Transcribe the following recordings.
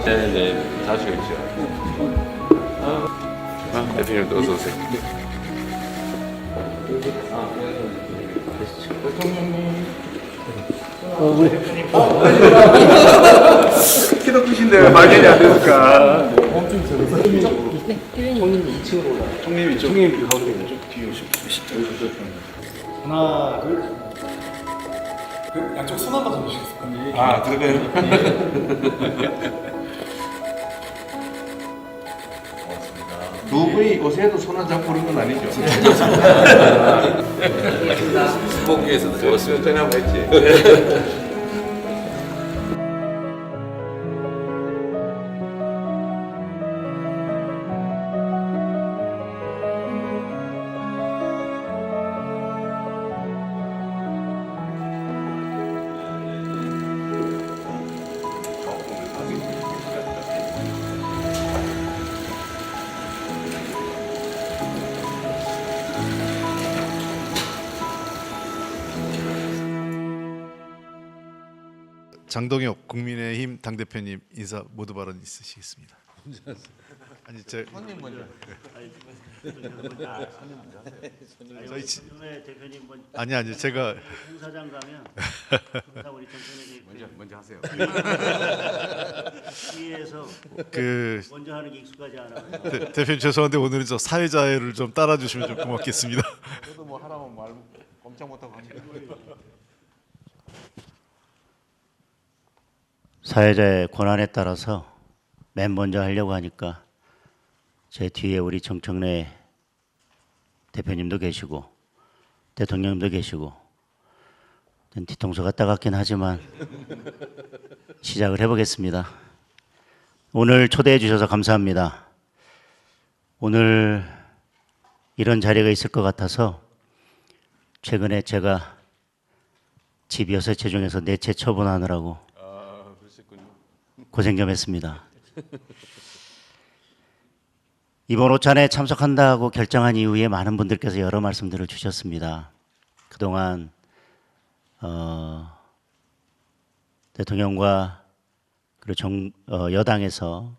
네네, 자주 있죠. 대표님도 어서 오세요. 키도 크신데 왜 발견이 안 됩니까? 엄청 들어서. 네, 형님 2층으로 올라. 형님 이쪽. 형님 가운데 좀 뒤에 오시죠. 하나, 둘. 그 양쪽 손 한번 잡으시겠어요? 아, 그러네요. 두 분이 옷에도 손 한 잡고 그런 건 아니죠? 스포기에서도 좋았어요. 전에 한번 했지. 장동혁 국민의힘 당대표님 인사 모두 발언 있으시겠습니다. 아니 손님 먼저. 저희 대표님 아니 제가 행사장 가면 항상 우리 정청래 먼저 하세요. 뒤에서 그 먼저 하는 게 익숙하지 않아요. 대표님 죄송한데 오늘은 저 사회자해를 좀 따라주시면 좀 고맙겠습니다. 저도 뭐 하라면 말 꼼짝 못하고 하니까. 사회자의 권한에 따라서 맨 먼저 하려고 하니까 제 뒤에 우리 정청래 대표님도 계시고 대통령님도 계시고 뒤통수가 따갑긴 하지만 시작을 해보겠습니다. 오늘 초대해 주셔서 감사합니다. 오늘 이런 자리가 있을 것 같아서 최근에 제가 집 6채 중에서 4채 처분하느라고 고생 좀 했습니다. 이번 오찬에 참석한다고 결정한 이후에 많은 분들께서 여러 말씀들을 주셨습니다. 그동안 대통령과 그리고 여당에서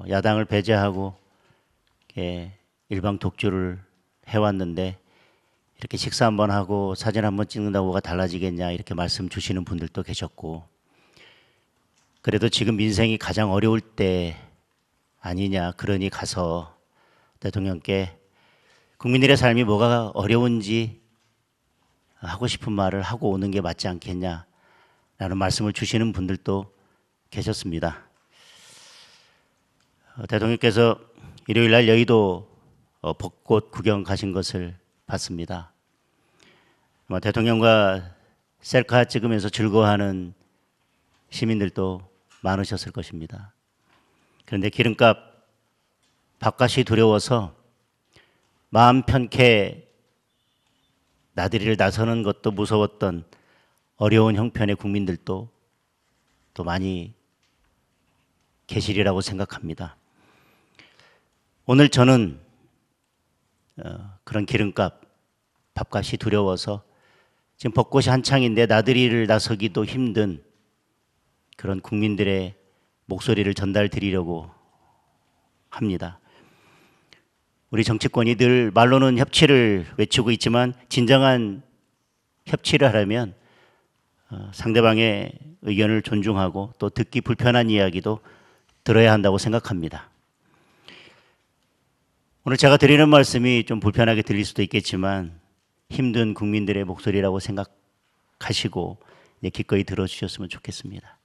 야당을 배제하고 일방 독주를 해왔는데 이렇게 식사 한번 하고 사진 한번 찍는다고 뭐가 달라지겠냐 이렇게 말씀 주시는 분들도 계셨고, 그래도 지금 민생이 가장 어려울 때 아니냐, 그러니 가서 대통령께 국민들의 삶이 뭐가 어려운지 하고 싶은 말을 하고 오는 게 맞지 않겠냐라는 말씀을 주시는 분들도 계셨습니다. 대통령께서 일요일 날 여의도 벚꽃 구경 가신 것을 봤습니다. 대통령과 셀카 찍으면서 즐거워하는 시민들도 많으셨을 것입니다. 그런데 기름값 밥값이 두려워서 마음 편케 나들이를 나서는 것도 무서웠던 어려운 형편의 국민들도 또 많이 계시리라고 생각합니다. 오늘 저는 그런 기름값 밥값이 두려워서 지금 벚꽃이 한창인데 나들이를 나서기도 힘든 그런 국민들의 목소리를 전달드리려고 합니다. 우리 정치권이 늘 말로는 협치를 외치고 있지만 진정한 협치를 하려면 상대방의 의견을 존중하고 또 듣기 불편한 이야기도 들어야 한다고 생각합니다. 오늘 제가 드리는 말씀이 좀 불편하게 들릴 수도 있겠지만 힘든 국민들의 목소리라고 생각하시고 기꺼이 들어주셨으면 좋겠습니다.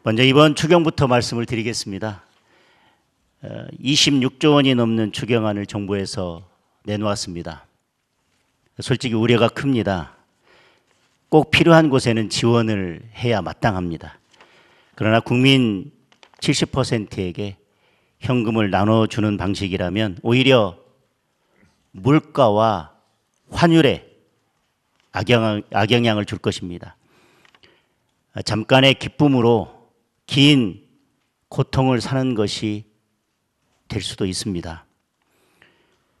먼저 이번 추경부터 말씀을 드리겠습니다. 26조 원이 넘는 추경안을 정부에서 내놓았습니다. 솔직히 우려가 큽니다. 꼭 필요한 곳에는 지원을 해야 마땅합니다. 그러나 국민 70%에게 현금을 나눠주는 방식이라면 오히려 물가와 환율에 악영향을 줄 것입니다. 잠깐의 기쁨으로 긴 고통을 사는 것이 될 수도 있습니다.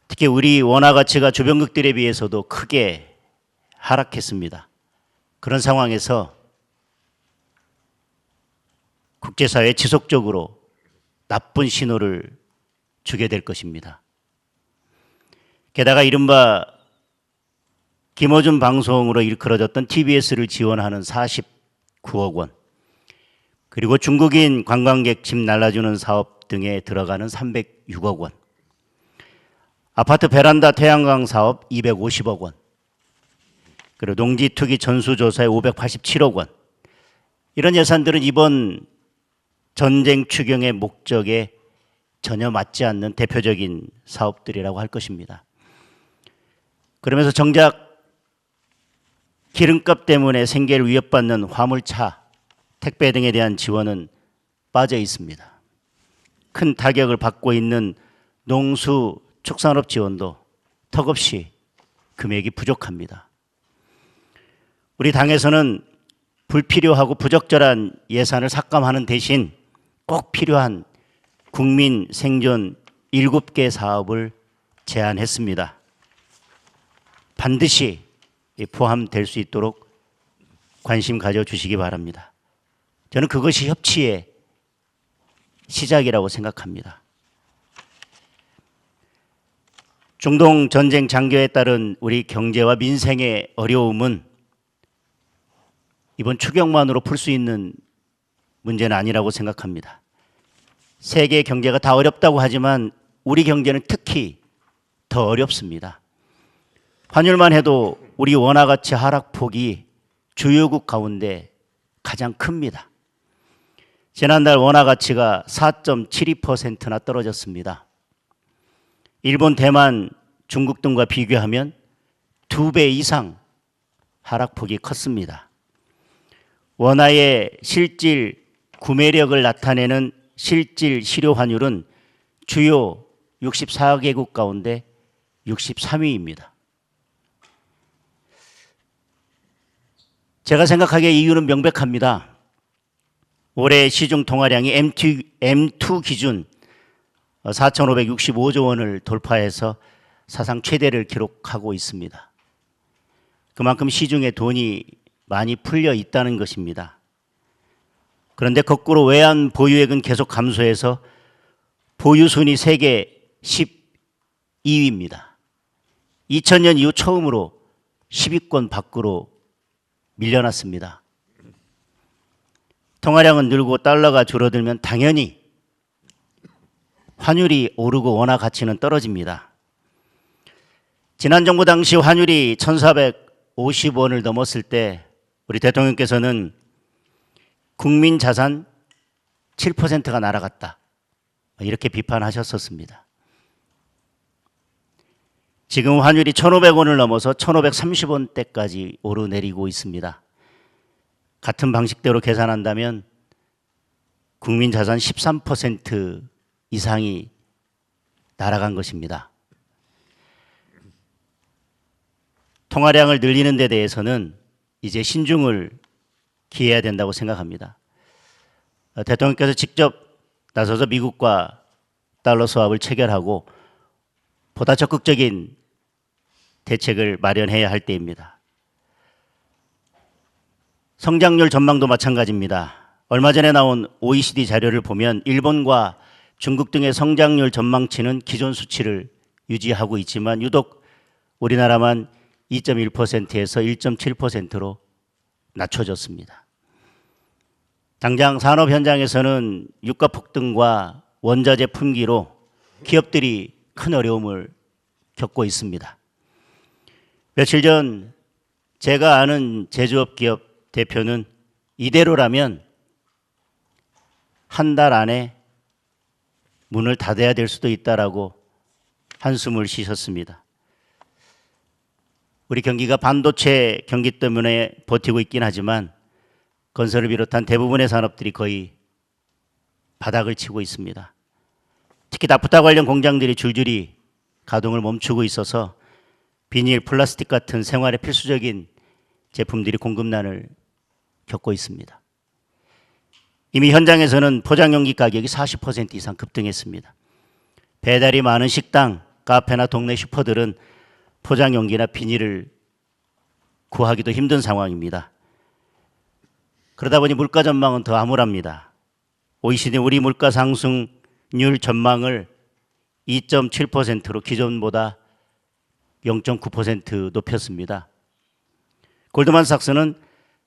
특히 우리 원화 가치가 주변국들에 비해서도 크게 하락했습니다. 그런 상황에서 국제사회에 지속적으로 나쁜 신호를 주게 될 것입니다. 게다가 이른바 김어준 방송으로 일컬어졌던 TBS를 지원하는 49억 원, 그리고 중국인 관광객 집 날라주는 사업 등에 들어가는 306억 원, 아파트 베란다 태양광 사업 250억 원, 그리고 농지 투기 전수조사에 587억 원, 이런 예산들은 이번 전쟁 추경의 목적에 전혀 맞지 않는 대표적인 사업들이라고 할 것입니다. 그러면서 정작 기름값 때문에 생계를 위협받는 화물차, 택배 등에 대한 지원은 빠져 있습니다. 큰 타격을 받고 있는 농수축산업 지원도 턱없이 금액이 부족합니다. 우리 당에서는 불필요하고 부적절한 예산을 삭감하는 대신 꼭 필요한 국민 생존 7개 사업을 제안했습니다. 반드시 포함될 수 있도록 관심 가져주시기 바랍니다. 저는 그것이 협치의 시작이라고 생각합니다. 중동 전쟁 장교에 따른 우리 경제와 민생의 어려움은 이번 추경만으로 풀 수 있는 문제는 아니라고 생각합니다. 세계 경제가 다 어렵다고 하지만 우리 경제는 특히 더 어렵습니다. 환율만 해도 우리 원화 가치 하락폭이 주요국 가운데 가장 큽니다. 지난달 원화 가치가 4.72%나 떨어졌습니다. 일본, 대만, 중국 등과 비교하면 2배 이상 하락폭이 컸습니다. 원화의 실질 구매력을 나타내는 실질 실효 환율은 주요 64개국 가운데 63위입니다. 제가 생각하기에 이유는 명백합니다. 올해 시중 통화량이 M2 기준 4,565조 원을 돌파해서 사상 최대를 기록하고 있습니다. 그만큼 시중에 돈이 많이 풀려 있다는 것입니다. 그런데 거꾸로 외환 보유액은 계속 감소해서 보유 순위 세계 12위입니다. 2000년 이후 처음으로 10위권 밖으로 밀려났습니다. 통화량은 늘고 달러가 줄어들면 당연히 환율이 오르고 원화 가치는 떨어집니다. 지난 정부 당시 환율이 1,450원을 넘었을 때 우리 대통령께서는 국민 자산 7%가 날아갔다, 이렇게 비판하셨었습니다. 지금 환율이 1,500원을 넘어서 1,530원대까지 오르내리고 있습니다. 같은 방식대로 계산한다면 국민 자산 13% 이상이 날아간 것입니다. 통화량을 늘리는 데 대해서는 이제 신중을 기해야 된다고 생각합니다. 대통령께서 직접 나서서 미국과 달러 스왑을 체결하고 보다 적극적인 대책을 마련해야 할 때입니다. 성장률 전망도 마찬가지입니다. 얼마 전에 나온 OECD 자료를 보면 일본과 중국 등의 성장률 전망치는 기존 수치를 유지하고 있지만 유독 우리나라만 2.1%에서 1.7%로 낮춰졌습니다. 당장 산업 현장에서는 유가 폭등과 원자재 품귀로 기업들이 큰 어려움을 겪고 있습니다. 며칠 전 제가 아는 제조업 기업 대표는 이대로라면 한 달 안에 문을 닫아야 될 수도 있다라고 한숨을 쉬셨습니다. 우리 경기가 반도체 경기 때문에 버티고 있긴 하지만 건설을 비롯한 대부분의 산업들이 거의 바닥을 치고 있습니다. 특히 나프타 관련 공장들이 줄줄이 가동을 멈추고 있어서 비닐, 플라스틱 같은 생활에 필수적인 제품들이 공급난을 겪고 있습니다. 이미 현장에서는 포장용기 가격이 40% 이상 급등했습니다. 배달이 많은 식당, 카페나 동네 슈퍼들은 포장용기나 비닐을 구하기도 힘든 상황입니다. 그러다 보니 물가 전망은 더 암울합니다. OECD 우리 물가 상승률 전망을 2.7%로 기존보다 0.9% 높였습니다. 골드만삭스는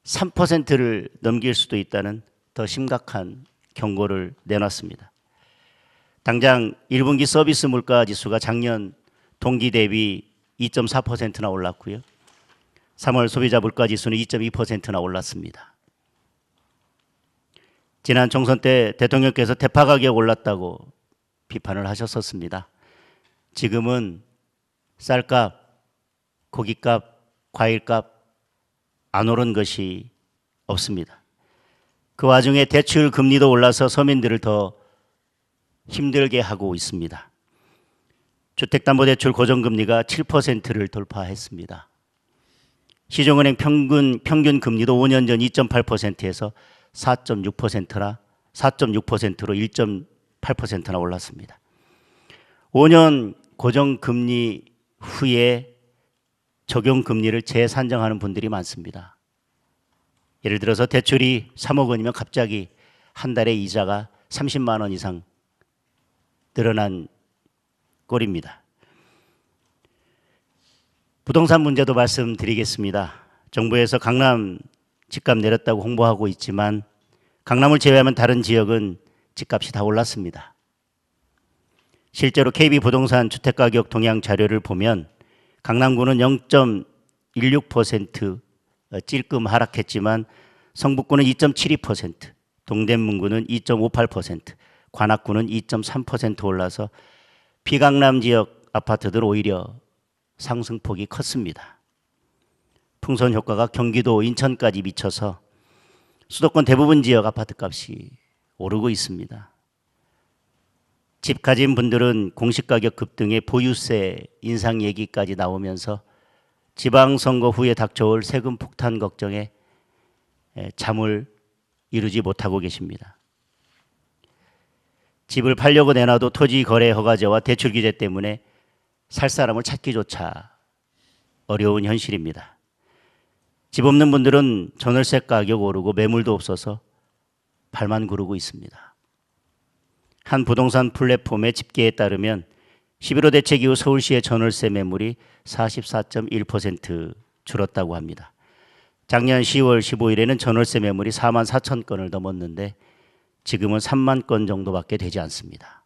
3%를 넘길 수도 있다는 더 심각한 경고를 내놨습니다. 당장 1분기 서비스 물가 지수가 작년 동기 대비 2.4%나 올랐고요. 3월 소비자 물가 지수는 2.2%나 올랐습니다. 지난 총선 때 대통령께서 대파 가격 올랐다고 비판을 하셨었습니다. 지금은 쌀값, 고기값, 과일값 안 오른 것이 없습니다. 그 와중에 대출 금리도 올라서 서민들을 더 힘들게 하고 있습니다. 주택담보대출 고정금리가 7%를 돌파했습니다. 시중은행 평균 금리도 5년 전 2.8%에서 4.6%로 1.8%나 올랐습니다. 5년 고정금리 후에 적용금리를 재산정하는 분들이 많습니다. 예를 들어서 대출이 3억 원이면 갑자기 한 달에 이자가 30만 원 이상 늘어난 꼴입니다. 부동산 문제도 말씀드리겠습니다. 정부에서 강남 집값 내렸다고 홍보하고 있지만 강남을 제외하면 다른 지역은 집값이 다 올랐습니다. 실제로 KB부동산 주택가격 동향 자료를 보면 강남구는 0.16% 찔끔 하락했지만 성북구는 2.72%, 동대문구는 2.58%, 관악구는 2.3% 올라서 비강남 지역 아파트들 오히려 상승폭이 컸습니다. 풍선 효과가 경기도, 인천까지 미쳐서 수도권 대부분 지역 아파트값이 오르고 있습니다. 집 가진 분들은 공시가격 급등에 보유세 인상 얘기까지 나오면서 지방선거 후에 닥쳐올 세금 폭탄 걱정에 잠을 이루지 못하고 계십니다. 집을 팔려고 내놔도 토지 거래 허가제와 대출 규제 때문에 살 사람을 찾기조차 어려운 현실입니다. 집 없는 분들은 전월세 가격 오르고 매물도 없어서 발만 구르고 있습니다. 한 부동산 플랫폼의 집계에 따르면 11호 대책 이후 서울시의 전월세 매물이 44.1% 줄었다고 합니다. 작년 10월 15일에는 전월세 매물이 4만 4천 건을 넘었는데 지금은 3만 건 정도밖에 되지 않습니다.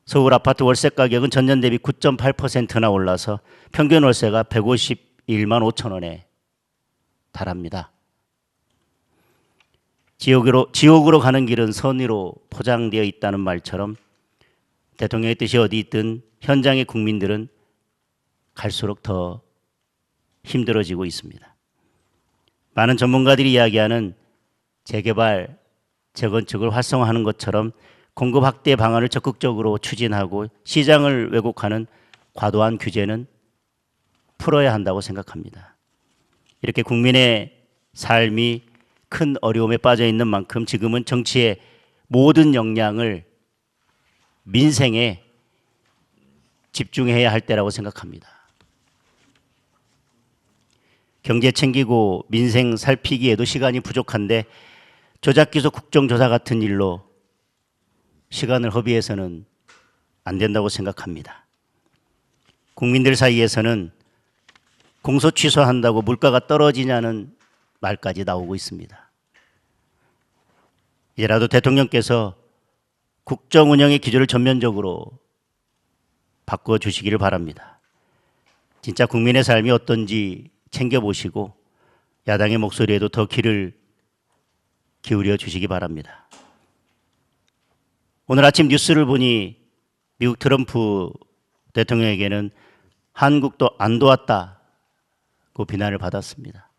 서울 아파트 월세 가격은 전년 대비 9.8%나 올라서 평균 월세가 151만 5천 원에 달합니다. 지옥으로 가는 길은 선의로 포장되어 있다는 말처럼 대통령의 뜻이 어디 있든 현장의 국민들은 갈수록 더 힘들어지고 있습니다. 많은 전문가들이 이야기하는 재개발, 재건축을 활성화하는 것처럼 공급 확대 방안을 적극적으로 추진하고 시장을 왜곡하는 과도한 규제는 풀어야 한다고 생각합니다. 이렇게 국민의 삶이 큰 어려움에 빠져 있는 만큼 지금은 정치의 모든 역량을 민생에 집중해야 할 때라고 생각합니다. 경제 챙기고 민생 살피기에도 시간이 부족한데 조작기소 국정조사 같은 일로 시간을 허비해서는 안 된다고 생각합니다. 국민들 사이에서는 공소 취소한다고 물가가 떨어지냐는 말까지 나오고 있습니다. 이제라도 대통령께서 국정 운영의 기조를 전면적으로 바꿔주시기를 바랍니다. 진짜 국민의 삶이 어떤지 챙겨보시고 야당의 목소리에도 더 귀를 기울여 주시기 바랍니다. 오늘 아침 뉴스를 보니 미국 트럼프 대통령에게는 한국도 안 도왔다고 비난을 받았습니다.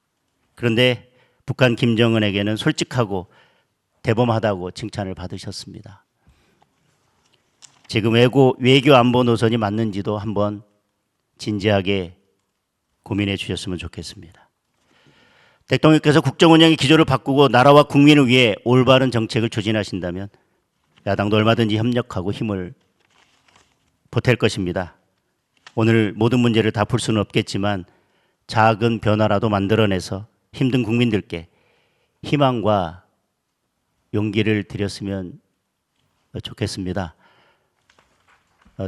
그런데 북한 김정은에게는 솔직하고 대범하다고 칭찬을 받으셨습니다. 지금 외교 안보 노선이 맞는지도 한번 진지하게 고민해 주셨으면 좋겠습니다. 대통령께서 국정 운영의 기조를 바꾸고 나라와 국민을 위해 올바른 정책을 추진하신다면 야당도 얼마든지 협력하고 힘을 보탤 것입니다. 오늘 모든 문제를 다 풀 수는 없겠지만 작은 변화라도 만들어내서 힘든 국민들께 희망과 용기를 드렸으면 좋겠습니다.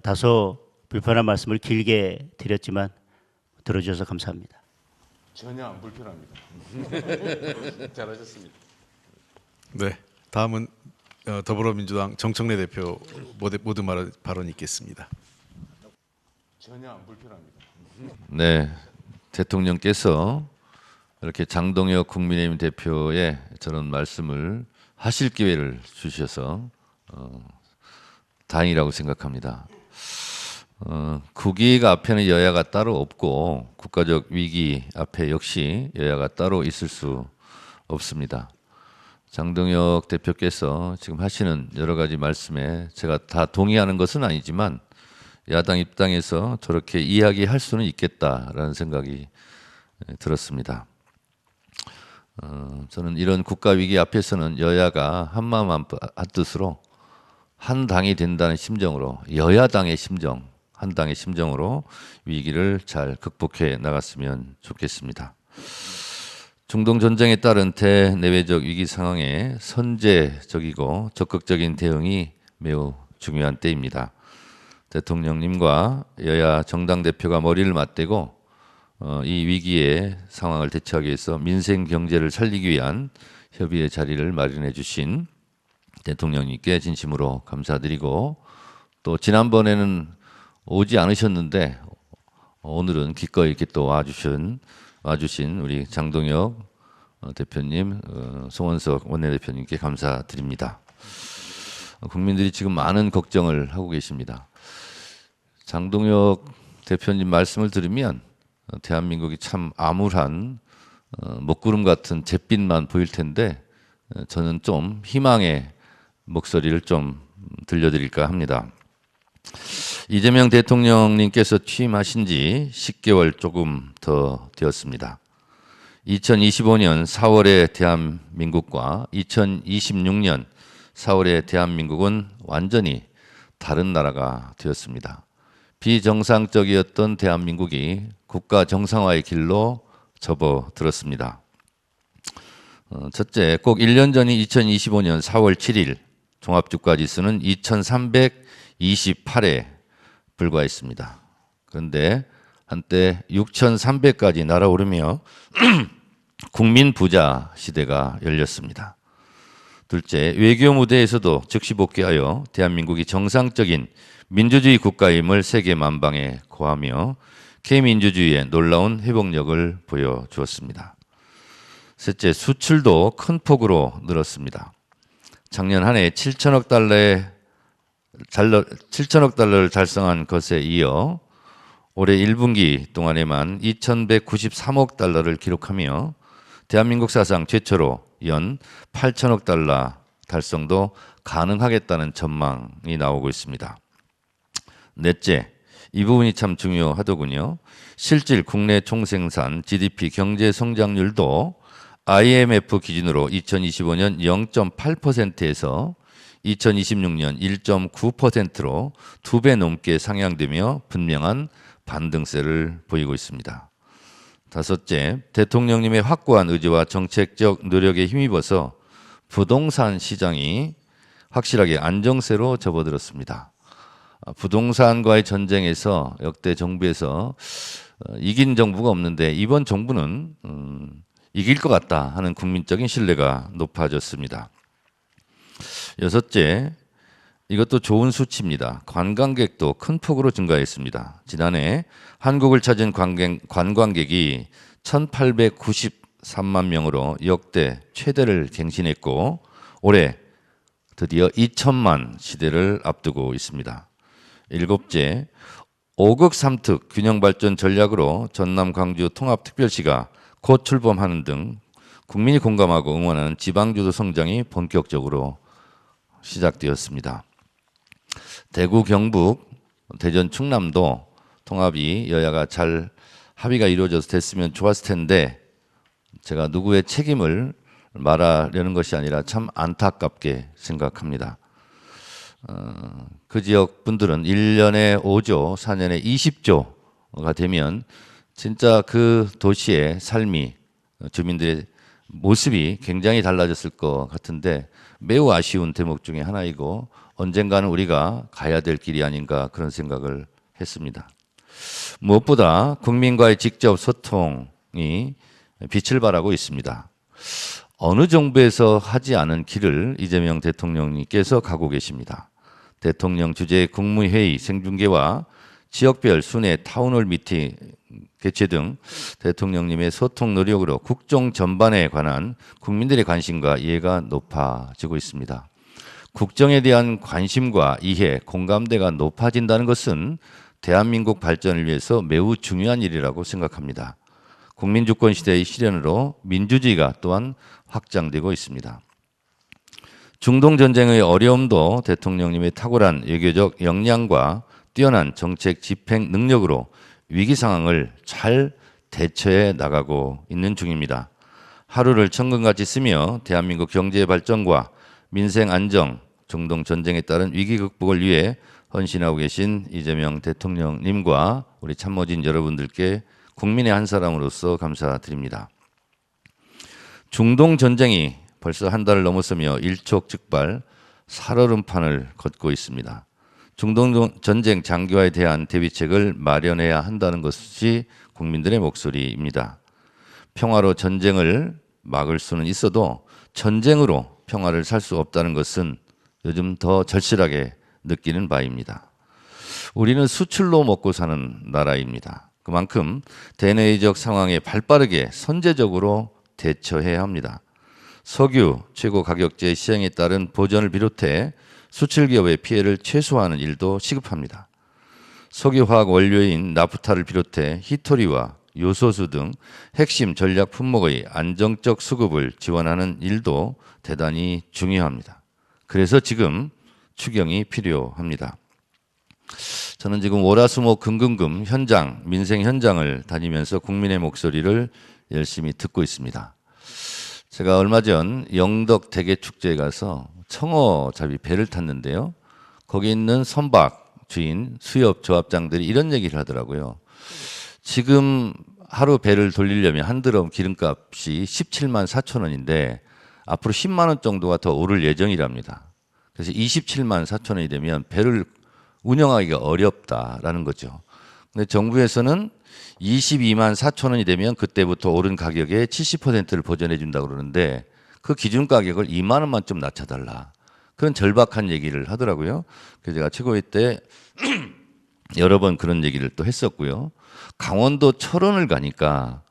다소 불편한 말씀을 길게 드렸지만 들어주셔서 감사합니다. 전혀 안 불편합니다. 잘하셨습니다. 네, 다음은 더불어민주당 정청래 대표 모든 발언이 있겠습니다. 전혀 안 불편합니다. 네, 대통령께서 이렇게 장동혁 국민의힘 대표의 저런 말씀을 하실 기회를 주셔서 다행이라고 생각합니다. 국익 앞에는 여야가 따로 없고 국가적 위기 앞에 역시 여야가 따로 있을 수 없습니다. 장동혁 대표께서 지금 하시는 여러 가지 말씀에 제가 다 동의하는 것은 아니지만 야당 입장에서 저렇게 이야기할 수는 있겠다라는 생각이 들었습니다. 저는 이런 국가 위기 앞에서는 여야가 한마음 한뜻으로 한 당이 된다는 심정으로 여야당의 심정, 한 당의 심정으로 위기를 잘 극복해 나갔으면 좋겠습니다. 중동 전쟁에 따른 대내외적 위기 상황에 선제적이고 적극적인 대응이 매우 중요한 때입니다. 대통령님과 여야 정당 대표가 머리를 맞대고 이 위기의 상황을 대처하기 위해서 민생 경제를 살리기 위한 협의의 자리를 마련해 주신 대통령님께 진심으로 감사드리고 또 지난번에는 오지 않으셨는데 오늘은 기꺼이 이렇게 또 와주신 우리 장동혁 대표님, 송원석 원내대표님께 감사드립니다. 국민들이 지금 많은 걱정을 하고 계십니다. 장동혁 대표님 말씀을 들으면 대한민국이 참 암울한 먹구름 같은 잿빛만 보일 텐데 저는 좀 희망의 목소리를 좀 들려드릴까 합니다. 이재명 대통령님께서 취임하신 지 10개월 조금 더 되었습니다. 2025년 4월의 대한민국과 2026년 4월의 대한민국은 완전히 다른 나라가 되었습니다. 비정상적이었던 대한민국이 국가 정상화의 길로 접어들었습니다. 첫째, 꼭 1년 전인 2025년 4월 7일 종합주가지수는 2328에 불과했습니다. 그런데 한때 6300까지 날아오르며 국민 부자 시대가 열렸습니다. 둘째, 외교 무대에서도 즉시 복귀하여 대한민국이 정상적인 민주주의 국가임을 세계 만방에 고하며 K민주주의의 놀라운 회복력을 보여주었습니다. 셋째, 수출도 큰 폭으로 늘었습니다. 작년 한 해 7천억 달러를 달성한 것에 이어 올해 1분기 동안에만 2,193억 달러를 기록하며 대한민국 사상 최초로 연 8천억 달러 달성도 가능하겠다는 전망이 나오고 있습니다. 넷째, 이 부분이 참 중요하더군요. 실질 국내 총생산 GDP 경제 성장률도 IMF 기준으로 2025년 0.8%에서 2026년 1.9%로 2배 넘게 상향되며 분명한 반등세를 보이고 있습니다. 다섯째, 대통령님의 확고한 의지와 정책적 노력에 힘입어서 부동산 시장이 확실하게 안정세로 접어들었습니다. 부동산과의 전쟁에서 역대 정부에서 이긴 정부가 없는데 이번 정부는 이길 것 같다 하는 국민적인 신뢰가 높아졌습니다. 여섯째, 이것도 좋은 수치입니다. 관광객도 큰 폭으로 증가했습니다. 지난해 한국을 찾은 관광객이 1,893만 명으로 역대 최대를 갱신했고 올해 드디어 2천만 시대를 앞두고 있습니다. 일곱째, 5극 3특 균형발전 전략으로 전남 광주 통합특별시가 곧 출범하는 등 국민이 공감하고 응원하는 지방주도 성장이 본격적으로 시작되었습니다. 대구, 경북, 대전, 충남도 통합이 여야가 잘 합의가 이루어져서 됐으면 좋았을 텐데 제가 누구의 책임을 말하려는 것이 아니라 참 안타깝게 생각합니다. 그 지역 분들은 1년에 5조, 4년에 20조가 되면 진짜 그 도시의 삶이 주민들의 모습이 굉장히 달라졌을 것 같은데 매우 아쉬운 대목 중에 하나이고 언젠가는 우리가 가야 될 길이 아닌가 그런 생각을 했습니다. 무엇보다 국민과의 직접 소통이 빛을 발하고 있습니다. 어느 정부에서 하지 않은 길을 이재명 대통령님께서 가고 계십니다. 대통령 주재 국무회의 생중계와 지역별 순회 타운홀 미팅 개최 등 대통령님의 소통 노력으로 국정 전반에 관한 국민들의 관심과 이해가 높아지고 있습니다. 국정에 대한 관심과 이해, 공감대가 높아진다는 것은 대한민국 발전을 위해서 매우 중요한 일이라고 생각합니다. 국민주권 시대의 실현으로 민주주의가 또한 확장되고 있습니다. 중동 전쟁의 어려움도 대통령님의 탁월한 외교적 역량과 뛰어난 정책 집행 능력으로 위기 상황을 잘 대처해 나가고 있는 중입니다. 하루를 천금같이 쓰며 대한민국 경제 발전과 민생 안정, 중동 전쟁에 따른 위기 극복을 위해 헌신하고 계신 이재명 대통령님과 우리 참모진 여러분들께 국민의 한 사람으로서 감사드립니다. 중동 전쟁이 벌써 한 달을 넘어서며 일촉즉발 살얼음판을 걷고 있습니다. 중동 전쟁 장기화에 대한 대비책을 마련해야 한다는 것이 국민들의 목소리입니다. 평화로 전쟁을 막을 수는 있어도 전쟁으로 평화를 살 수 없다는 것은 요즘 더 절실하게 느끼는 바입니다. 우리는 수출로 먹고 사는 나라입니다. 그만큼 대내적 상황에 발빠르게 선제적으로 대처해야 합니다. 석유 최고 가격제 시행에 따른 보전을 비롯해 수출 기업의 피해를 최소화하는 일도 시급합니다. 석유화학 원료인 나프타를 비롯해 히토리와 요소수 등 핵심 전략 품목의 안정적 수급을 지원하는 일도 대단히 중요합니다. 그래서 지금 추경이 필요합니다. 저는 지금 월화수목 금금금 현장, 민생 현장을 다니면서 국민의 목소리를 열심히 듣고 있습니다. 제가 얼마 전 영덕 대게축제에 가서 청어잡이 배를 탔는데요. 거기 있는 선박 주인, 수협 조합장들이 이런 얘기를 하더라고요. 지금 하루 배를 돌리려면 한 드럼 기름값이 17만 4천 원인데 앞으로 10만 원 정도가 더 오를 예정이랍니다. 그래서 27만 4천 원이 되면 배를 운영하기가 어렵다라는 거죠. 근데 정부에서는 22만 4천 원이 되면 그때부터 오른 가격의 70%를 보전해 준다고 그러는데 그 기준 가격을 2만 원만 좀 낮춰달라. 그런 절박한 얘기를 하더라고요. 그래서 제가 최고위 때 여러 번 그런 얘기를 또 했었고요. 강원도 철원을 가니까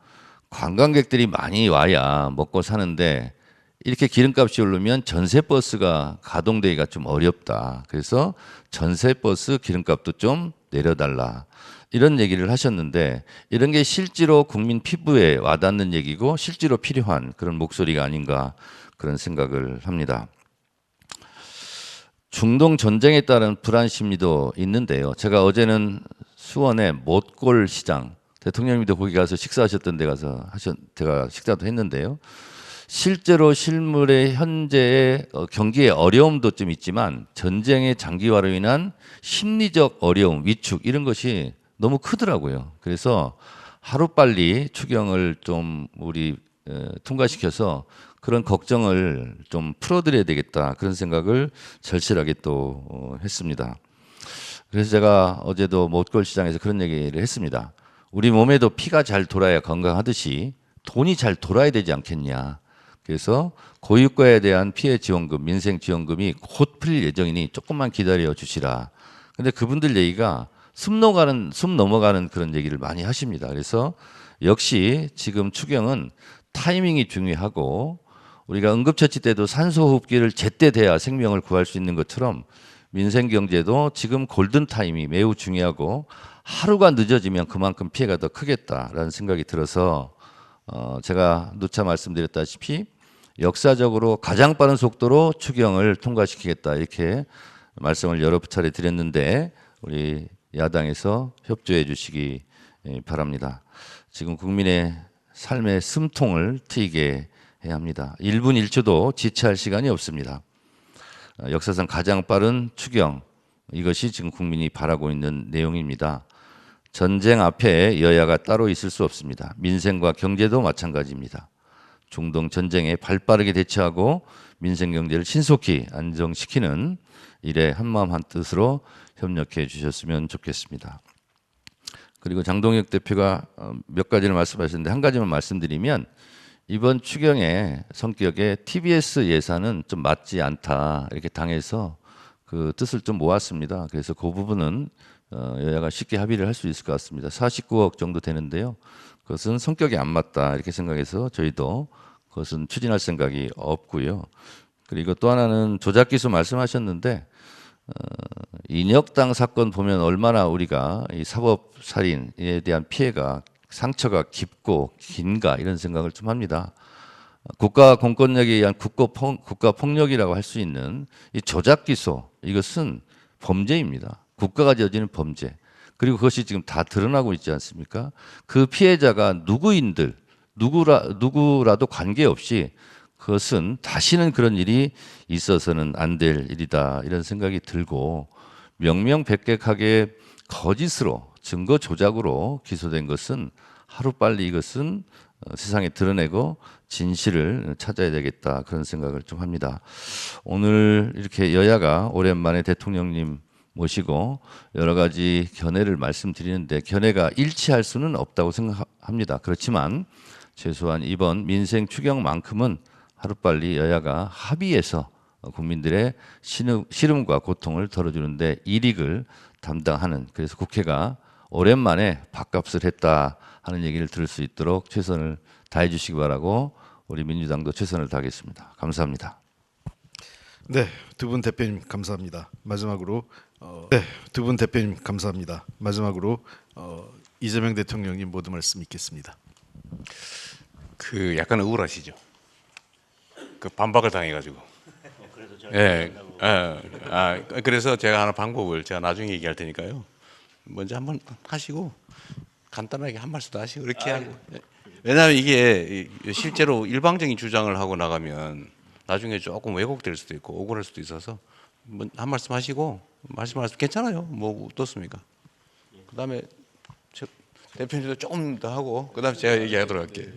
관광객들이 많이 와야 먹고 사는데 이렇게 기름값이 오르면 전세버스가 가동되기가 좀 어렵다. 그래서 전세버스 기름값도 좀 내려달라. 이런 얘기를 하셨는데 이런 게 실제로 국민 피부에 와닿는 얘기고 실제로 필요한 그런 목소리가 아닌가 그런 생각을 합니다. 중동 전쟁에 따른 불안 심리도 있는데요. 제가 어제는 수원의 못골 시장, 대통령님도 거기 가서 식사하셨던 데 가서 제가 식사도 했는데요. 실제로 실물의 현재의 경기의 어려움도 좀 있지만 전쟁의 장기화로 인한 심리적 어려움, 위축 이런 것이 너무 크더라고요. 그래서 하루빨리 추경을 좀 우리 통과시켜서 그런 걱정을 좀 풀어드려야 되겠다 그런 생각을 절실하게 또 했습니다. 그래서 제가 어제도 못골시장에서 그런 얘기를 했습니다. 우리 몸에도 피가 잘 돌아야 건강하듯이 돈이 잘 돌아야 되지 않겠냐. 그래서 고유가에 대한 피해 지원금, 민생 지원금이 곧 풀릴 예정이니 조금만 기다려 주시라. 근데 그분들 얘기가 숨 넘어가는 그런 얘기를 많이 하십니다. 그래서 역시 지금 추경은 타이밍이 중요하고 우리가 응급처치 때도 산소호흡기를 제때 대야 생명을 구할 수 있는 것처럼 민생경제도 지금 골든타임이 매우 중요하고 하루가 늦어지면 그만큼 피해가 더 크겠다라는 생각이 들어서 제가 누차 말씀드렸다시피 역사적으로 가장 빠른 속도로 추경을 통과시키겠다 이렇게 말씀을 여러 차례 드렸는데 우리 야당에서 협조해 주시기 바랍니다. 지금 국민의 삶의 숨통을 트이게 해야 합니다. 1분 1초도 지체할 시간이 없습니다. 역사상 가장 빠른 추경 이것이 지금 국민이 바라고 있는 내용입니다. 전쟁 앞에 여야가 따로 있을 수 없습니다. 민생과 경제도 마찬가지입니다. 중동 전쟁에 발빠르게 대처하고 민생 경제를 신속히 안정시키는 일에 한마음 한뜻으로 협력해 주셨으면 좋겠습니다. 그리고 장동혁 대표가 몇 가지를 말씀하셨는데 한 가지만 말씀드리면 이번 추경의 성격에 TBS 예산은 좀 맞지 않다 이렇게 당해서 그 뜻을 좀 모았습니다. 그래서 그 부분은 여야가 쉽게 합의를 할 수 있을 것 같습니다. 49억 정도 되는데요. 그것은 성격이 안 맞다 이렇게 생각해서 저희도 그것은 추진할 생각이 없고요. 그리고 또 하나는 조작 기소 말씀하셨는데 인혁당 사건 보면 얼마나 우리가 이 사법 살인에 대한 피해가 상처가 깊고 긴가 이런 생각을 좀 합니다. 국가 공권력에 의한 국가 폭력이라고 할 수 있는 이 조작 기소 이것은 범죄입니다. 국가가 저지른 범죄. 그리고 그것이 지금 다 드러나고 있지 않습니까? 그 피해자가 누구라도 관계없이 그것은 다시는 그런 일이 있어서는 안 될 일이다 이런 생각이 들고 명명백백하게 거짓으로 증거 조작으로 기소된 것은 하루빨리 이것은 세상에 드러내고 진실을 찾아야 되겠다 그런 생각을 좀 합니다. 오늘 이렇게 여야가 오랜만에 대통령님 모시고 여러 가지 견해를 말씀드리는데 견해가 일치할 수는 없다고 생각합니다. 그렇지만 최소한 이번 민생 추경만큼은 하루빨리 여야가 합의해서 국민들의 시름과 고통을 덜어주는데 일익을 담당하는 그래서 국회가 오랜만에 밥값을 했다 하는 얘기를 들을 수 있도록 최선을 다해 주시기 바라고 우리 민주당도 최선을 다하겠습니다. 감사합니다. 네, 두 분 대표님 감사합니다. 마지막으로 두 분 대표님 감사합니다. 마지막으로 이재명 대통령님 모두 말씀 있겠습니다. 그 약간 우울하시죠? 그 반박을 당해가지고. 예, 그래서 제가 하나 방법을 제가 나중에 얘기할 테니까요. 먼저 한번 하시고 간단하게 한 말씀 더 하시고 이렇게 하고. 왜냐하면 이게 실제로 일방적인 주장을 하고 나가면 나중에 조금 왜곡될 수도 있고 억울할 수도 있어서 한 말씀 하시고 말씀 괜찮아요. 뭐 어떻습니까? 그다음에 대표님도 조금 더 하고 그다음에 제가 얘기하도록 할게요.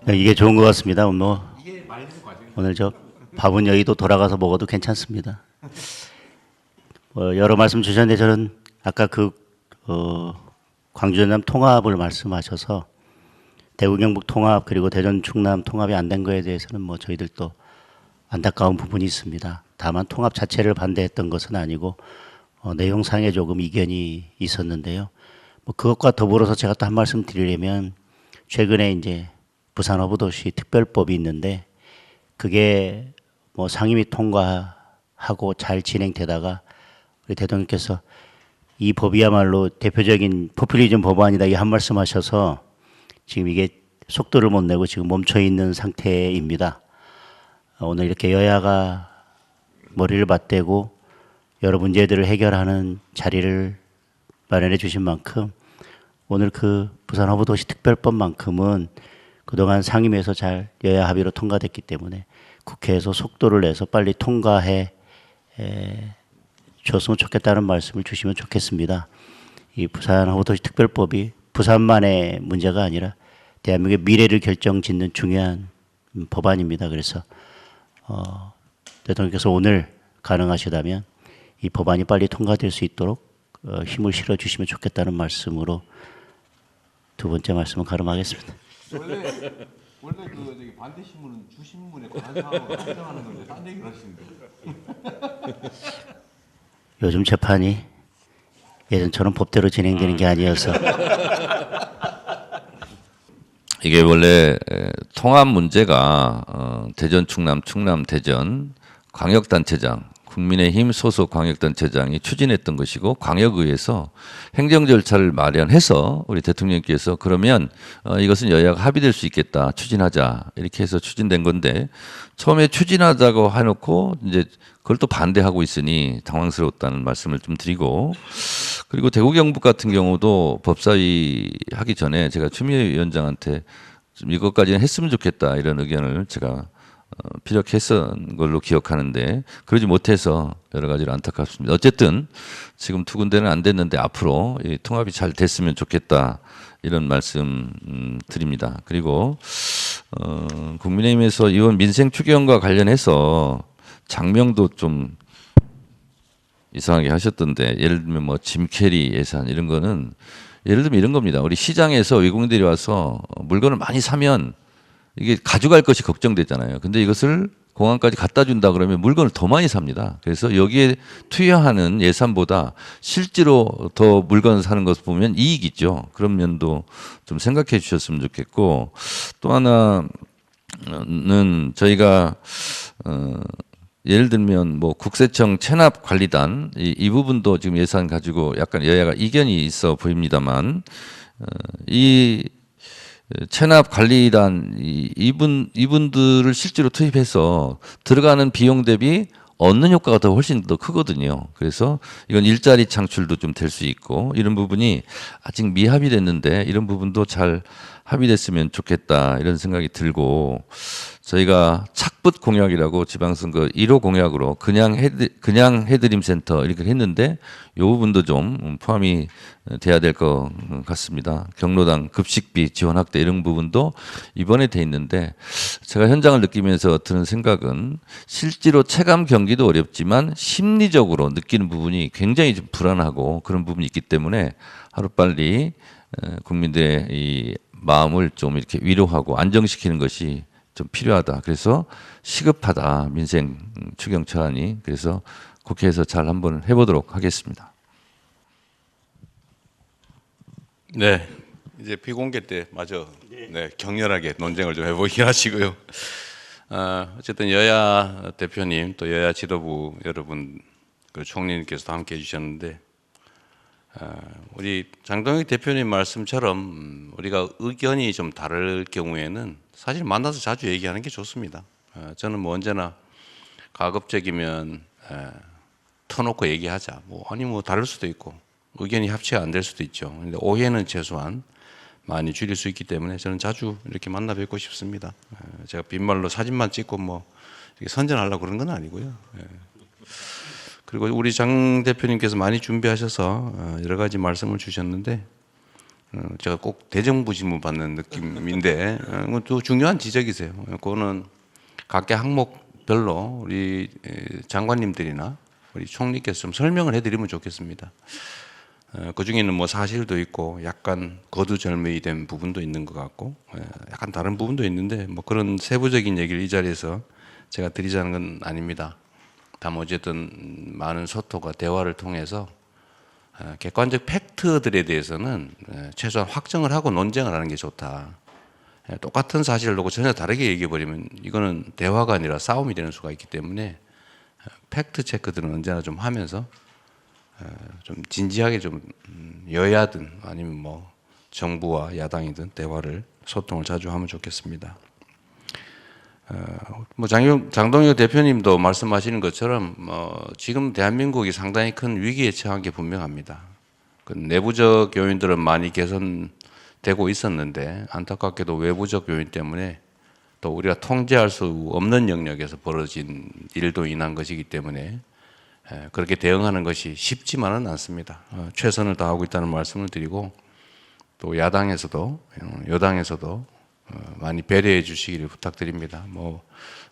네, 이게 좋은 것 같습니다. 오늘 저 밥은 여의도 돌아가서 먹어도 괜찮습니다. 여러 말씀 주셨는데 저는 아까 광주 전남 통합을 말씀하셔서 대구 경북 통합 그리고 대전 충남 통합이 안 된 거에 대해서는 뭐 저희들도 안타까운 부분이 있습니다. 다만 통합 자체를 반대했던 것은 아니고 내용상에 조금 이견이 있었는데요. 뭐 그것과 더불어서 제가 또 한 말씀 드리려면 최근에 이제 부산 어부도시 특별법이 있는데 그게 뭐 상임위 통과하고 잘 진행되다가 우리 대통령께서 이 법이야말로 대표적인 포퓰리즘 법안이다 이 한 말씀하셔서 지금 이게 속도를 못 내고 지금 멈춰 있는 상태입니다. 오늘 이렇게 여야가 머리를 맞대고 여러 문제들을 해결하는 자리를 마련해 주신 만큼 오늘 그 부산 어부도시 특별법만큼은 그동안 상임위에서 잘 여야 합의로 통과됐기 때문에 국회에서 속도를 내서 빨리 통과해 줬으면 좋겠다는 말씀을 주시면 좋겠습니다. 이 부산 어부도시 특별법이 부산만의 문제가 아니라 대한민국의 미래를 결정짓는 중요한 법안입니다. 그래서 대통령께서 오늘 가능하시다면 이 법안이 빨리 통과될 수 있도록 힘을 실어 주시면 좋겠다는 말씀으로 두 번째 말씀은 가름하겠습니다. 원래 그 저기 반대 신문은 주 신문에 관한 사항을 설명하는 건데 딴 얘기를 하시는데. 요즘 재판이 예전처럼 법대로 진행되는 게 아니어서 이게 원래 통합 문제가 대전 충남 충남 대전 광역단체장 국민의힘 소속 광역단체장이 추진했던 것이고 광역의회에서 행정 절차를 마련해서 우리 대통령께서 그러면 이것은 여야가 합의될 수 있겠다 추진하자 이렇게 해서 추진된 건데 처음에 추진하자고 해놓고 이제 그걸 또 반대하고 있으니 당황스러웠다는 말씀을 좀 드리고 그리고 대구 경북 같은 경우도 법사위 하기 전에 제가 추미애 위원장한테 좀 이것까지는 했으면 좋겠다 이런 의견을 제가 피력했던 걸로 기억하는데 그러지 못해서 여러 가지로 안타깝습니다. 어쨌든 지금 두 군데는 안 됐는데 앞으로 이 통합이 잘 됐으면 좋겠다 이런 말씀 드립니다. 그리고 국민의힘에서 이번 민생 추경과 관련해서 장명도 좀 이상하게 하셨던데 예를 들면 뭐 짐캐리 예산 이런 거는 예를 들면 이런 겁니다. 우리 시장에서 외국인들이 와서 물건을 많이 사면 이게 가져갈 것이 걱정되잖아요. 근데 이것을 공항까지 갖다 준다 그러면 물건을 더 많이 삽니다. 그래서 여기에 투여하는 예산보다 실제로 더 물건 사는 것을 보면 이익이죠. 그런 면도 좀 생각해 주셨으면 좋겠고 또 하나는 저희가 예를 들면 뭐 국세청 체납 관리단 이 부분도 지금 예산 가지고 약간 여야가 이견이 있어 보입니다만 이 체납 관리단 이분들을 실제로 투입해서 들어가는 비용 대비 얻는 효과가 더 훨씬 더 크거든요. 그래서 이건 일자리 창출도 좀 될 수 있고 이런 부분이 아직 미합의됐는데 이런 부분도 잘 합의됐으면 좋겠다 이런 생각이 들고 저희가 착붙 공약이라고 지방선거 1호 공약으로 그냥 해드림 센터 이렇게 했는데 이 부분도 좀 포함이 돼야 될 것 같습니다. 경로당 급식비 지원 확대 이런 부분도 이번에 돼 있는데 제가 현장을 느끼면서 드는 생각은 실제로 체감 경기도 어렵지만 심리적으로 느끼는 부분이 굉장히 좀 불안하고 그런 부분이 있기 때문에 하루빨리 국민들의 이 마음을 좀 이렇게 위로하고 안정시키는 것이 좀 필요하다. 그래서 시급하다. 민생 추경 처안이. 그래서 국회에서 잘 한번 해보도록 하겠습니다. 네, 이제 비공개 때 마저 네, 격렬하게 논쟁을 좀 해보긴 하시고요. 어쨌든 여야 대표님 또 여야 지도부 여러분 그 총리님께서도 함께 해주셨는데 우리 장동혁 대표님 말씀처럼 우리가 의견이 좀 다를 경우에는 사실 만나서 자주 얘기하는 게 좋습니다. 저는 뭐 언제나 가급적이면 터놓고 얘기하자. 뭐 아니 뭐 다를 수도 있고 의견이 합치가 안 될 수도 있죠. 근데 오해는 최소한 많이 줄일 수 있기 때문에 저는 자주 이렇게 만나 뵙고 싶습니다. 제가 빈말로 사진만 찍고 뭐 이렇게 선전하려고 그런 건 아니고요. 그리고 우리 장 대표님께서 많이 준비하셔서 여러 가지 말씀을 주셨는데 제가 꼭 대정부 질문 받는 느낌인데 또 중요한 지적이세요. 그거는 각계 항목별로 우리 장관님들이나 우리 총리께서 좀 설명을 해드리면 좋겠습니다. 그 중에는 뭐 사실도 있고 약간 거두절미이 된 부분도 있는 것 같고 약간 다른 부분도 있는데 뭐 그런 세부적인 얘기를 이 자리에서 제가 드리자는 건 아닙니다. 다만 어쨌든 많은 소통과 대화를 통해서 객관적 팩트들에 대해서는 최소한 확정을 하고 논쟁을 하는 게 좋다. 똑같은 사실을 놓고 전혀 다르게 얘기해버리면 이거는 대화가 아니라 싸움이 되는 수가 있기 때문에 팩트 체크들은 언제나 좀 하면서 좀 진지하게 좀 여야든 아니면 뭐 정부와 야당이든 대화를 소통을 자주 하면 좋겠습니다. 뭐 장동혁 대표님도 말씀하시는 것처럼 지금 대한민국이 상당히 큰 위기에 처한 게 분명합니다. 그 내부적 요인들은 많이 개선되고 있었는데 안타깝게도 외부적 요인 때문에 또 우리가 통제할 수 없는 영역에서 벌어진 일도 인한 것이기 때문에 그렇게 대응하는 것이 쉽지만은 않습니다. 최선을 다하고 있다는 말씀을 드리고 또 야당에서도 여당에서도 많이 배려해 주시기를 부탁드립니다. 뭐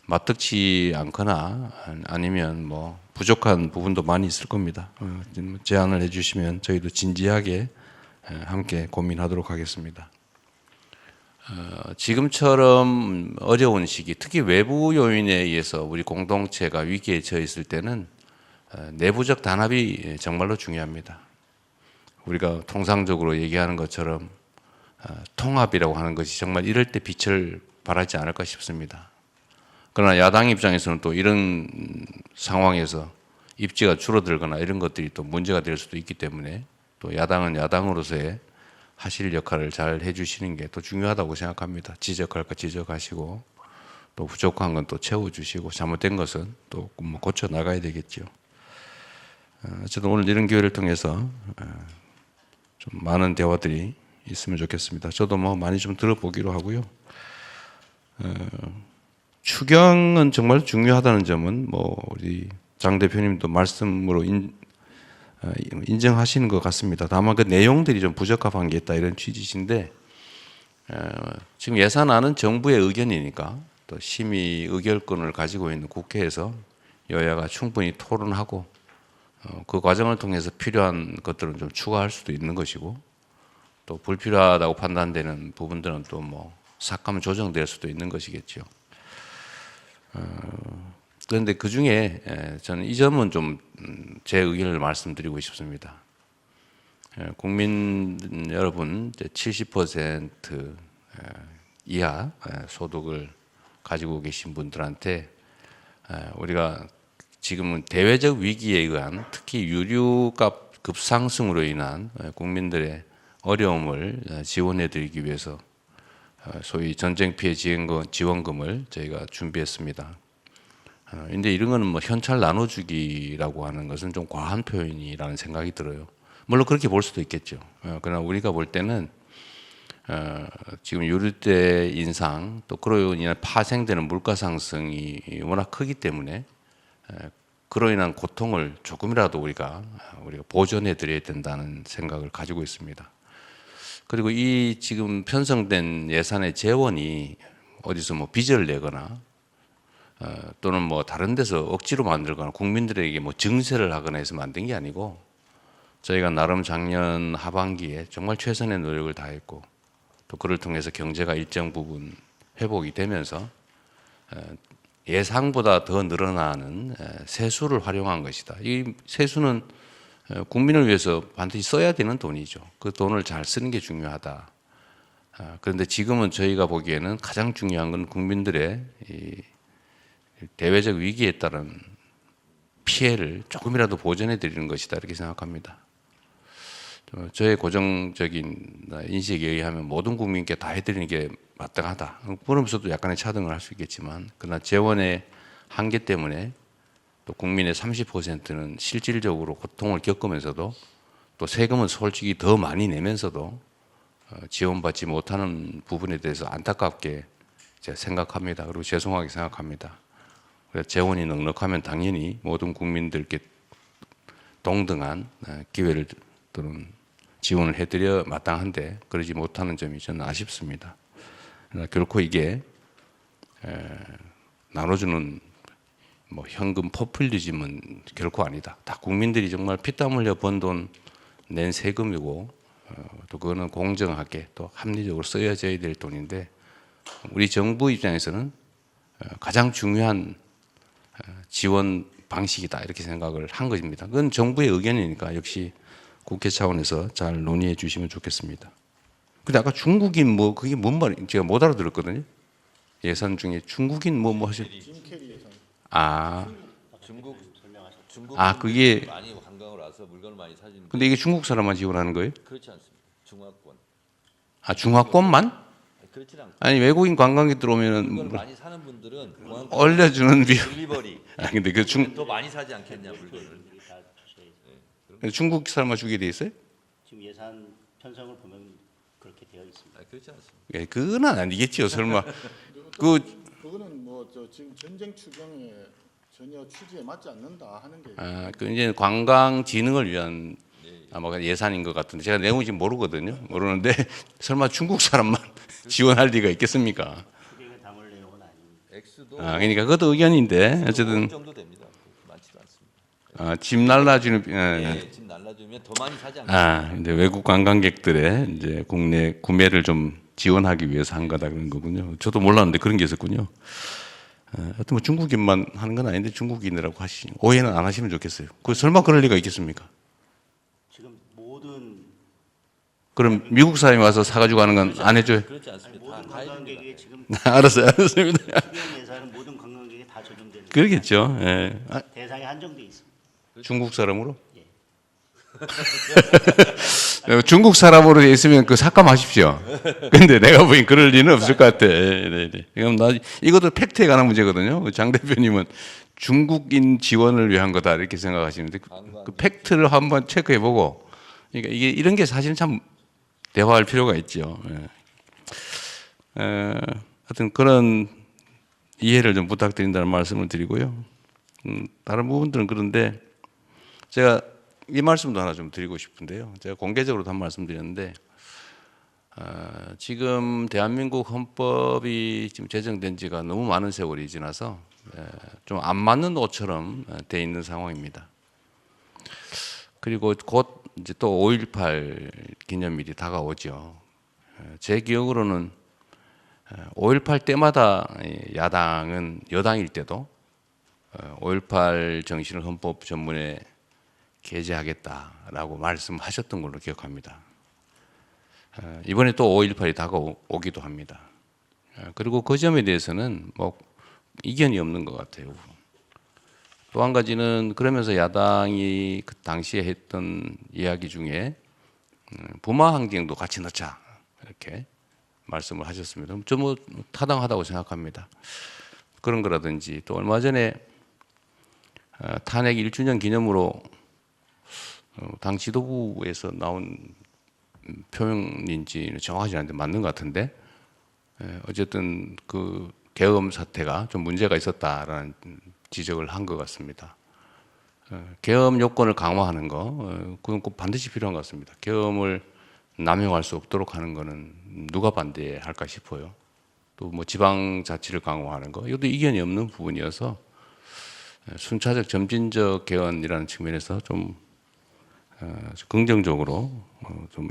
마뜩지 않거나 아니면 뭐 부족한 부분도 많이 있을 겁니다. 제안을 해주시면 저희도 진지하게 함께 고민하도록 하겠습니다. 지금처럼 어려운 시기, 특히 외부 요인에 의해서 우리 공동체가 위기에 처해 있을 때는 내부적 단합이 정말로 중요합니다. 우리가 통상적으로 얘기하는 것처럼 통합이라고 하는 것이 정말 이럴 때 빛을 발하지 않을까 싶습니다. 그러나 야당 입장에서는 또 이런 상황에서 입지가 줄어들거나 이런 것들이 또 문제가 될 수도 있기 때문에 또 야당은 야당으로서의 하실 역할을 잘 해주시는 게 또 중요하다고 생각합니다. 지적할 거 지적하시고 또 부족한 건 또 채워주시고 잘못된 것은 또 뭐 고쳐 나가야 되겠죠. 어쨌든 오늘 이런 기회를 통해서 좀 많은 대화들이 있으면 좋겠습니다. 저도 뭐 많이 좀 들어보기로 하고요. 추경은 정말 중요하다는 점은 뭐 우리 장 대표님도 말씀으로 인정하시는 것 같습니다. 다만 그 내용들이 좀 부적합한 게 있다 이런 취지신데 지금 예산안은 정부의 의견이니까 또 심의 의결권을 가지고 있는 국회에서 여야가 충분히 토론하고 그 과정을 통해서 필요한 것들은 좀 추가할 수도 있는 것이고 또 불필요하다고 판단되는 부분들은 또 뭐 삭감 조정될 수도 있는 것이겠죠. 그런데 그 중에 저는 이 점은 좀 제 의견을 말씀드리고 싶습니다. 국민 여러분 70% 이하 소득을 가지고 계신 분들한테 우리가 지금은 대외적 위기에 의한 특히 유류값 급상승으로 인한 국민들의 어려움을 지원해 드리기 위해서 소위 전쟁 피해 지원금을 저희가 준비했습니다. 근데 이런 거는 뭐 현찰 나눠주기라고 하는 것은 좀 과한 표현이라는 생각이 들어요. 물론 그렇게 볼 수도 있겠죠. 그러나 우리가 볼 때는 지금 유류대 인상 또 그로 인해 파생되는 물가 상승이 워낙 크기 때문에 그로 인한 고통을 조금이라도 우리가 보전해 드려야 된다는 생각을 가지고 있습니다. 그리고 이 지금 편성된 예산의 재원이 어디서 뭐 빚을 내거나 또는 뭐 다른 데서 억지로 만들거나 국민들에게 뭐 증세를 하거나 해서 만든 게 아니고 저희가 나름 작년 하반기에 정말 최선의 노력을 다했고 또 그를 통해서 경제가 일정 부분 회복이 되면서 예상보다 더 늘어나는 세수를 활용한 것이다. 이 세수는 국민을 위해서 반드시 써야 되는 돈이죠. 그 돈을 잘 쓰는 게 중요하다. 그런데 지금은 저희가 보기에는 가장 중요한 건 국민들의 이 대외적 위기에 따른 피해를 조금이라도 보전해 드리는 것이다 이렇게 생각합니다. 저의 고정적인 인식에 의하면 모든 국민께 다 해드리는 게 마땅하다. 그러면서도 약간의 차등을 할 수 있겠지만 그러나 재원의 한계 때문에 또 국민의 30%는 실질적으로 고통을 겪으면서도 또 세금은 솔직히 더 많이 내면서도 지원받지 못하는 부분에 대해서 안타깝게 제가 생각합니다. 그리고 죄송하게 생각합니다. 재원이 넉넉하면 당연히 모든 국민들께 동등한 기회를 또는 지원을 해드려 마땅한데 그러지 못하는 점이 저는 아쉽습니다. 결코 이게 나눠주는 뭐 현금 포퓰리즘은 결코 아니다. 다 국민들이 정말 피땀 흘려 번 돈 낸 세금이고 또 그거는 공정하게 또 합리적으로 쓰여져야 될 돈인데 우리 정부 입장에서는 가장 중요한 지원 방식이다 이렇게 생각을 한 것입니다. 그건 정부의 의견이니까 역시 국회 차원에서 잘 논의해 주시면 좋겠습니다. 근데 아까 중국인 뭐 그게 뭔 말인지 제가 못 알아들었거든요. 예산 중에 중국인 뭐 하셨? 중국 그게 많이 관광을 와서 물건을 많이 사주는. 근데 이게 중국 사람만 지원하는 거예요? 그렇지 않습니다. 중화권. 중화권만? 그렇지 않고. 아니 외국인 관광객 들어오면은 물건을 많이 사는 분들은 공항 올려주는 딜리버리. 근데 그 더 많이 사지 않겠냐 물건을. 중국 사람만 주게 돼 있어요? 지금 예산 편성을 보면 그렇게 되어 있습니다. 그렇지 않습니다. 예, 그건 아니겠죠 설마. 그거는 뭐 저 지금 전쟁 추경에 전혀 취지에 맞지 않는다 하는 게. 그 이제 관광 진흥을 위한 아마 예산인 것 같은데 제가 내용을 지금 모르는데 설마 중국 사람만 지원할 리가 있겠습니까? 수익을 담을 내용은 아닙니다. 액수도 그러니까 그것도 의견인데 어쨌든 5억 정도 됩니다. 많지도 않습니다. 집 날라주는 집 날라주면 더 많이 사지 않겠냐. 이제 외국 관광객들의 이제 국내 구매를 좀 지원하기 위해서 한 거다 그런 거군요. 저도 몰랐는데 그런 게 있었군요. 하여튼 뭐 중국인만 하는 건 아닌데 중국인이라고 하시니 오해는 안 하시면 좋겠어요. 그 설마 그럴 리가 있겠습니까? 지금 모든 그럼 미국 사람이 와서 사가지고 가는 건 안 해줘요? 그렇지 않습니다. 모든 다 해줍니다. 관광객에게 지금 알았습니다. 수경 예산은 모든 관광객에 다 적용되는 그러겠죠. 예. 대상이 한정돼 있습니다. 중국 사람으로? 중국 사람으로 돼 있으면 그 삭감하십시오. 근데 내가 보기엔 그럴 리는 없을 것 같아. 네. 그럼 이것도 팩트에 관한 문제거든요. 장 대표님은 중국인 지원을 위한 거다 이렇게 생각하시는데 그 팩트를 한번 체크해보고 그러니까 이게 이런 게 사실은 참 대화할 필요가 있죠. 하여튼 그런 이해를 좀 부탁드린다는 말씀을 드리고요. 다른 부분들은 그런데 제가 이 말씀도 하나 좀 드리고 싶은데요. 제가 공개적으로도 한 말씀 드렸는데 지금 대한민국 헌법이 지금 제정된 지가 너무 많은 세월이 지나서 좀 안 맞는 옷처럼 돼 있는 상황입니다. 그리고 곧 이제 또 5.18 기념일이 다가오죠. 제 기억으로는 5.18 때마다 야당은 여당일 때도 5.18 정신을 헌법 전문에 게재하겠다라고 말씀하셨던 걸로 기억합니다. 이번에 또 5.18이 다가오기도 합니다. 그리고 그 점에 대해서는 뭐 이견이 없는 것 같아요. 또 한 가지는 그러면서 야당이 그 당시에 했던 이야기 중에 부마 항쟁도 같이 넣자 이렇게 말씀을 하셨습니다. 좀 뭐 타당하다고 생각합니다. 그런 거라든지 또 얼마 전에 탄핵 1주년 기념으로 당 지도부에서 나온 표현인지 정확하지 않은데 맞는 것 같은데 어쨌든 그 계엄 사태가 좀 문제가 있었다라는 지적을 한 것 같습니다. 계엄 요건을 강화하는 거 그건 꼭 반드시 필요한 것 같습니다. 계엄을 남용할 수 없도록 하는 거는 누가 반대할까 싶어요. 또 뭐 지방자치를 강화하는 거 이것도 이견이 없는 부분이어서 순차적 점진적 개헌이라는 측면에서 좀 긍정적으로 좀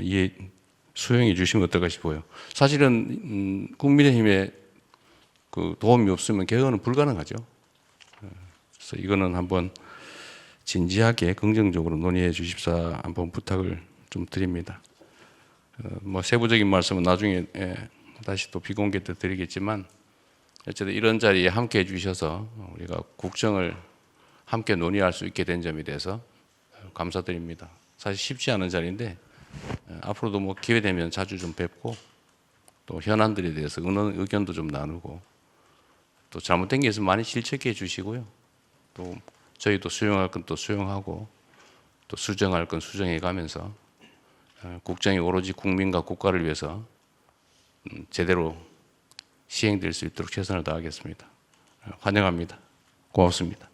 수용해 주시면 어떨까 싶어요. 사실은 국민의힘의 그 도움이 없으면 개헌은 불가능하죠. 그래서 이거는 한번 진지하게 긍정적으로 논의해 주십사 한번 부탁을 좀 드립니다. 뭐 세부적인 말씀은 나중에 다시 또 비공개 때 드리겠지만 어쨌든 이런 자리에 함께 해주셔서 우리가 국정을 함께 논의할 수 있게 된 점에 대해서 감사드립니다. 사실 쉽지 않은 자리인데 앞으로도 뭐 기회 되면 자주 좀 뵙고 또 현안들에 대해서 의견도 좀 나누고 또 잘못된 게 있으면 많이 질책해 주시고요. 또 저희도 수용할 건 또 수용하고 또 수정할 건 수정해 가면서 국정이 오로지 국민과 국가를 위해서 제대로 시행될 수 있도록 최선을 다하겠습니다. 환영합니다. 고맙습니다.